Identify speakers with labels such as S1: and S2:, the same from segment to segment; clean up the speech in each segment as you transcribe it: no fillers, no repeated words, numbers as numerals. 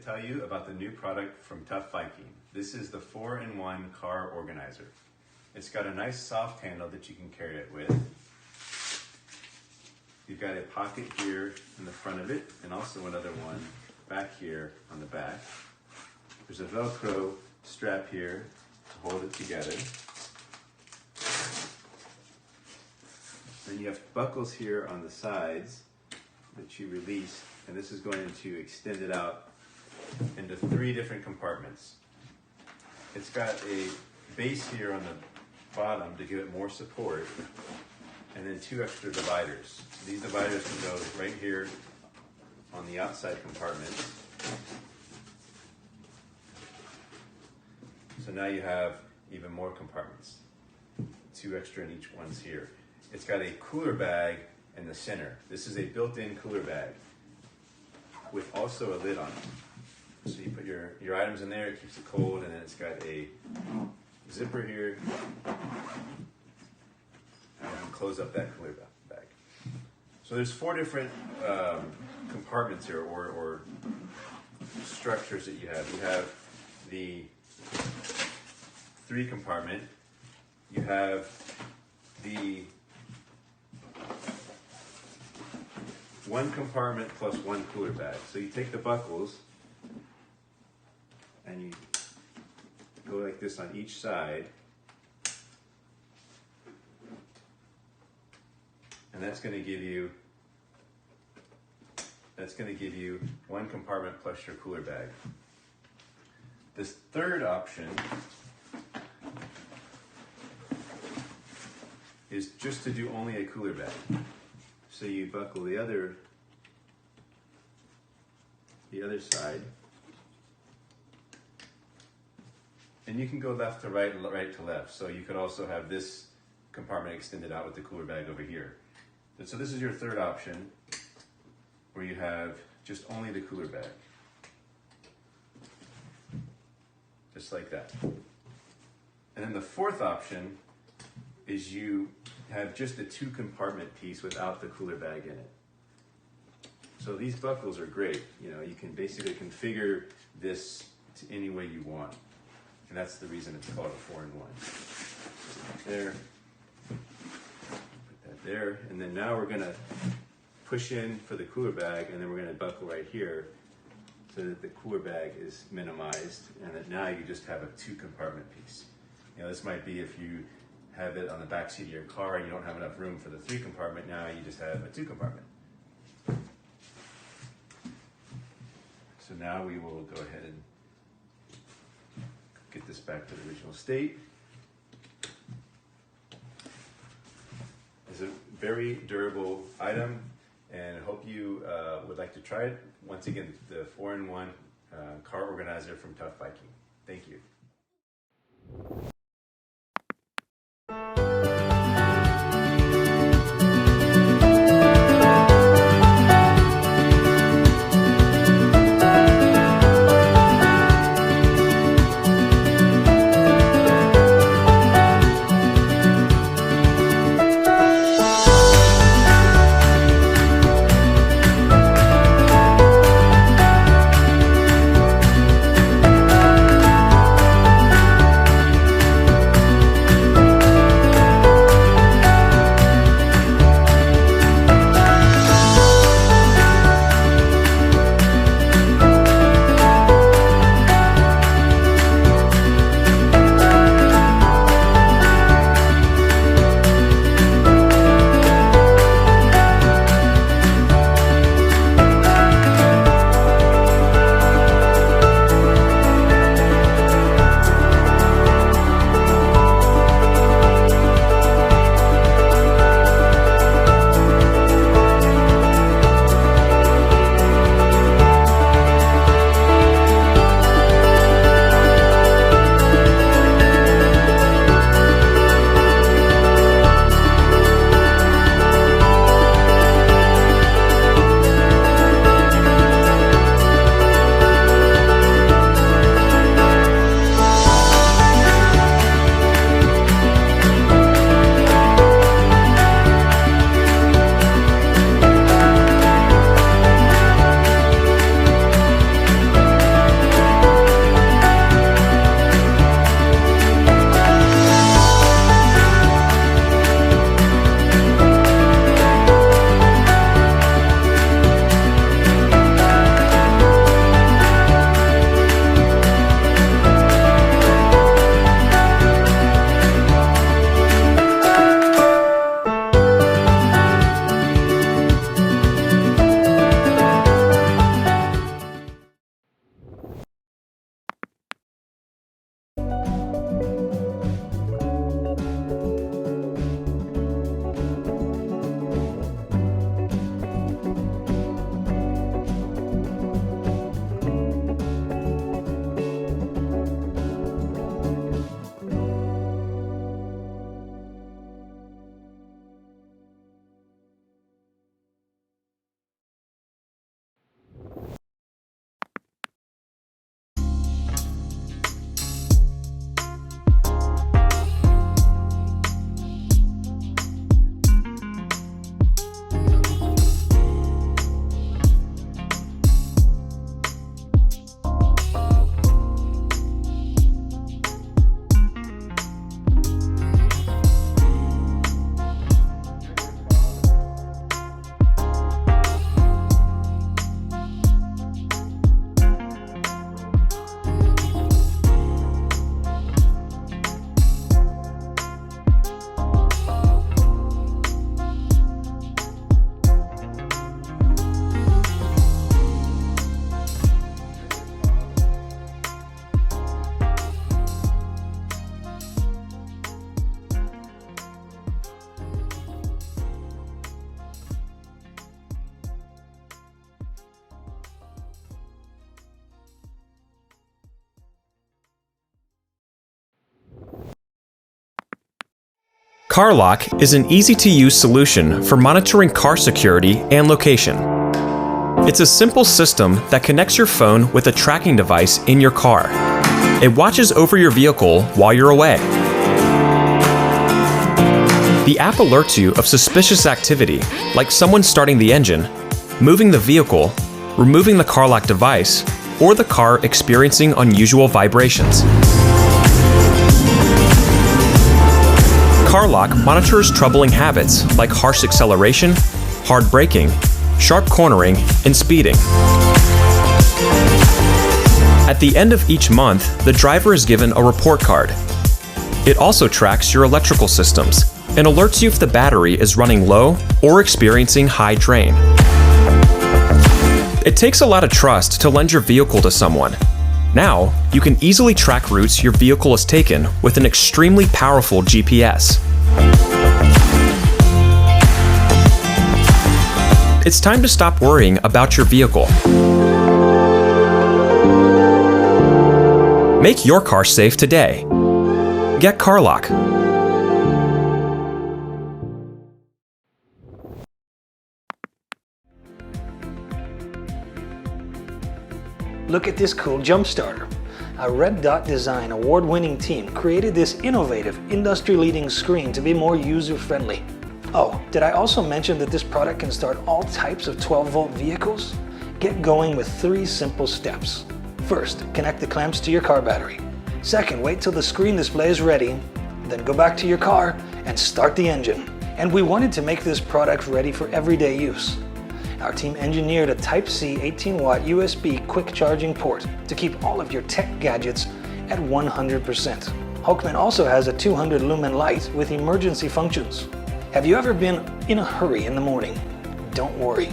S1: tell you about the new product from Tuff Viking. This is the 4-in-1 car organizer. It's got a nice soft handle that you can carry it with. You've got a pocket here in the front of it, and also another one back here on the back. There's a Velcro strap here to hold it together. Then you have buckles here on the sides that you release, and this is going to extend it out into 3 different compartments. It's got a base here on the bottom to give it more support, and then 2 extra dividers. These dividers can go right here on the outside compartments. So now you have even more compartments. 2 extra in each one's here. It's got a cooler bag in the center. This is a built-in cooler bag with also a lid on it. So you put your items in there, it keeps it cold, and then it's got a zipper here. And close up that cooler bag. So there's 4 different compartments here, or structures that you have. You have the 3 compartment. You have the 1 compartment plus 1 cooler bag. So you take the buckles and you go like this on each side, and that's going to give you 1 compartment plus your cooler bag. This third option is just to do only a cooler bag. So you buckle the other side, and you can go left to right and right to left. So you could also have this compartment extended out with the cooler bag over here. So this is your third option, where you have just only the cooler bag. Just like that. And then the fourth option is you have just a 2 compartment piece without the cooler bag in it. So these buckles are great. You know, you can basically configure this to any way you want. And that's the reason it's called a 4-in-1. There. Put that there. And then now we're gonna push in for the cooler bag, and then we're gonna buckle right here so that the cooler bag is minimized, and that now you just have a 2 compartment piece. You know, this might be if you have it on the back seat of your car and you don't have enough room for the 3 compartment, now you just have a 2 compartment. So now we will go ahead and get this back to the original state. It's a very durable item, and I hope you would like to try it. Once again, the 4-in-1 car organizer from Tuff Viking. Thank you.
S2: CARLOCK is an easy-to-use solution for monitoring car security and location. It's a simple system that connects your phone with a tracking device in your car. It watches over your vehicle while you're away. The app alerts you of suspicious activity, like someone starting the engine, moving the vehicle, removing the CARLOCK device, or the car experiencing unusual vibrations. CARLOCK monitors troubling habits like harsh acceleration, hard braking, sharp cornering, and speeding. At the end of each month, the driver is given a report card. It also tracks your electrical systems and alerts you if the battery is running low or experiencing high drain. It takes a lot of trust to lend your vehicle to someone. Now, you can easily track routes your vehicle has taken with an extremely powerful GPS. It's time to stop worrying about your vehicle. Make your car safe today. Get CARLOCK.
S3: Look at this cool jump starter. A Red Dot Design award-winning team created this innovative, industry-leading screen to be more user-friendly. Oh, did I also mention that this product can start all types of 12-volt vehicles? Get going with 3 simple steps. First, connect the clamps to your car battery. Second, wait till the screen display is ready. Then go back to your car and start the engine. And we wanted to make this product ready for everyday use. Our team engineered a Type-C 18-watt USB quick charging port to keep all of your tech gadgets at 100%. HULKMAN also has a 200 lumen light with emergency functions. Have you ever been in a hurry in the morning? Don't worry.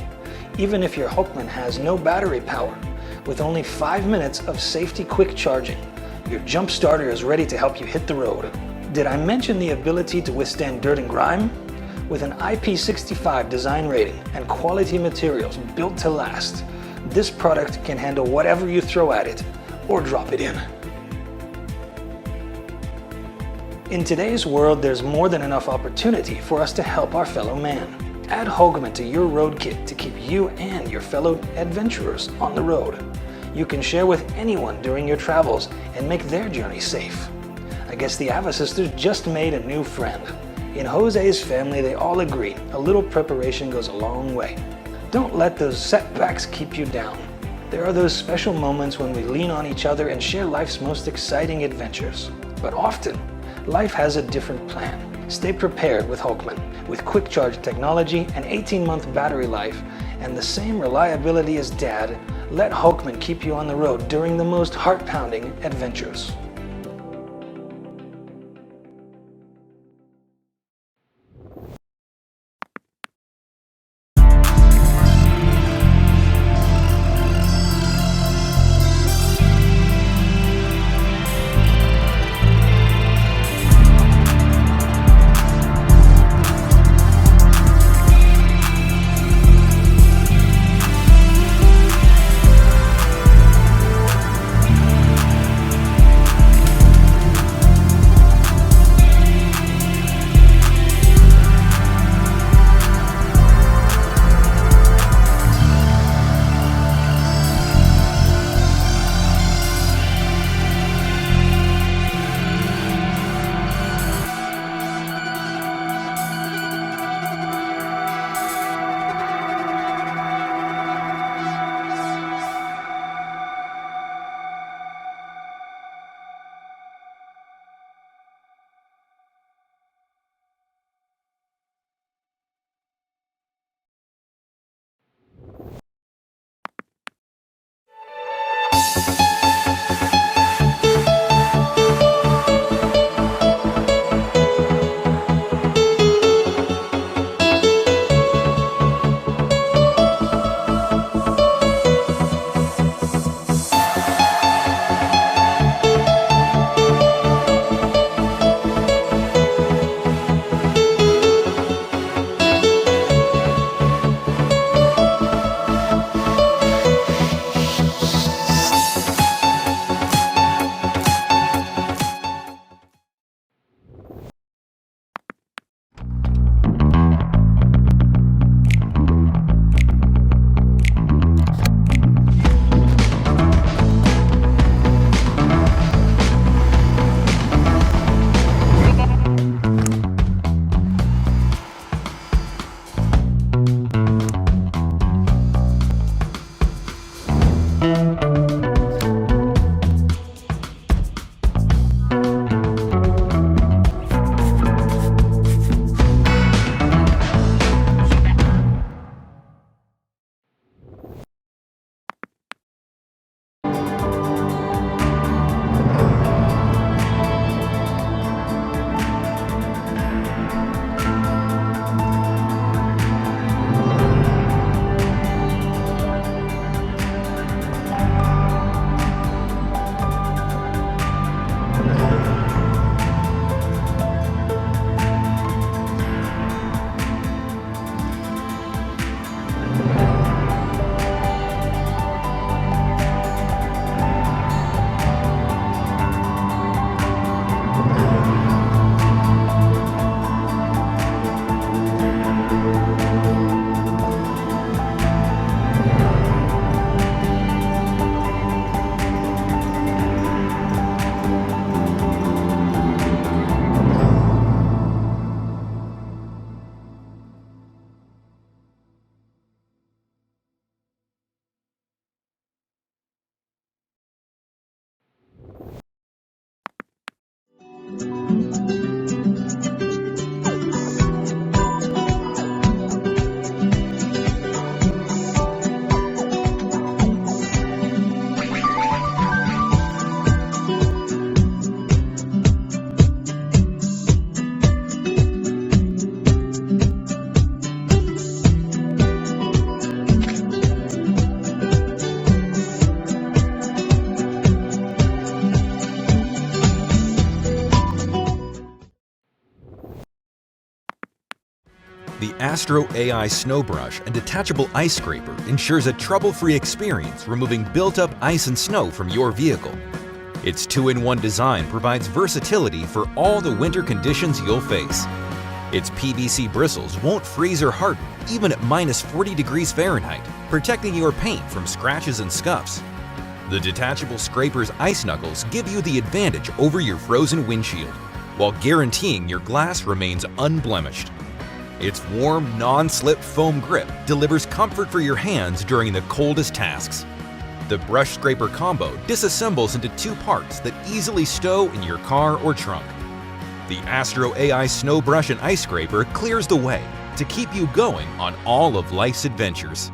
S3: Even if your HULKMAN has no battery power, with only 5 minutes of safety quick charging, your jump starter is ready to help you hit the road. Did I mention the ability to withstand dirt and grime? With an IP65 design rating and quality materials built to last, this product can handle whatever you throw at it or drop it in. In today's world, there's more than enough opportunity for us to help our fellow man. Add HULKMAN to your road kit to keep you and your fellow adventurers on the road. You can share with anyone during your travels and make their journey safe. I guess the Ava sisters just made a new friend. In Jose's family, they all agree a little preparation goes a long way. Don't let those setbacks keep you down. There are those special moments when we lean on each other and share life's most exciting adventures. But often, life has a different plan. Stay prepared with HULKMAN. With quick charge technology, an 18-month battery life, and the same reliability as Dad, let HULKMAN keep you on the road during the most heart-pounding adventures.
S4: The AstroAI Snow Brush and Detachable Ice Scraper ensures a trouble-free experience removing built-up ice and snow from your vehicle. Its 2-in-1 design provides versatility for all the winter conditions you'll face. Its PVC bristles won't freeze or harden even at minus 40 degrees Fahrenheit, protecting your paint from scratches and scuffs. The Detachable Scraper's ice knuckles give you the advantage over your frozen windshield, while guaranteeing your glass remains unblemished. Its warm, non-slip foam grip delivers comfort for your hands during the coldest tasks. The brush scraper combo disassembles into 2 parts that easily stow in your car or trunk. The AstroAI Snow Brush and Ice Scraper clears the way to keep you going on all of life's adventures.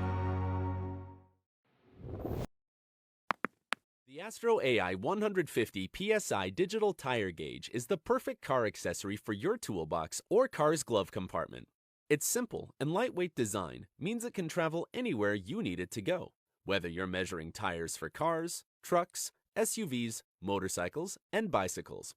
S5: The AstroAI 150 PSI digital tire gauge is the perfect car accessory for your toolbox or car's glove compartment. Its simple and lightweight design means it can travel anywhere you need it to go, whether you're measuring tires for cars, trucks, SUVs, motorcycles, and bicycles.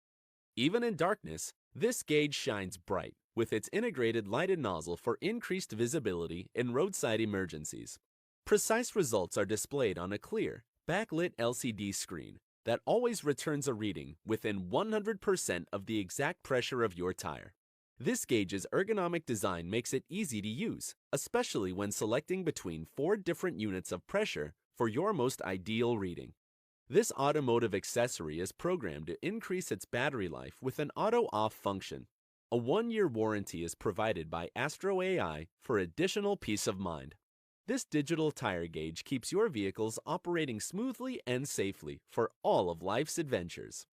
S5: Even in darkness, this gauge shines bright with its integrated lighted nozzle for increased visibility in roadside emergencies. Precise results are displayed on a clear, backlit LCD screen that always returns a reading within 100% of the exact pressure of your tire. This gauge's ergonomic design makes it easy to use, especially when selecting between 4 different units of pressure for your most ideal reading. This automotive accessory is programmed to increase its battery life with an auto-off function. A 1-year warranty is provided by AstroAI for additional peace of mind. This digital tire gauge keeps your vehicles operating smoothly and safely for all of life's adventures.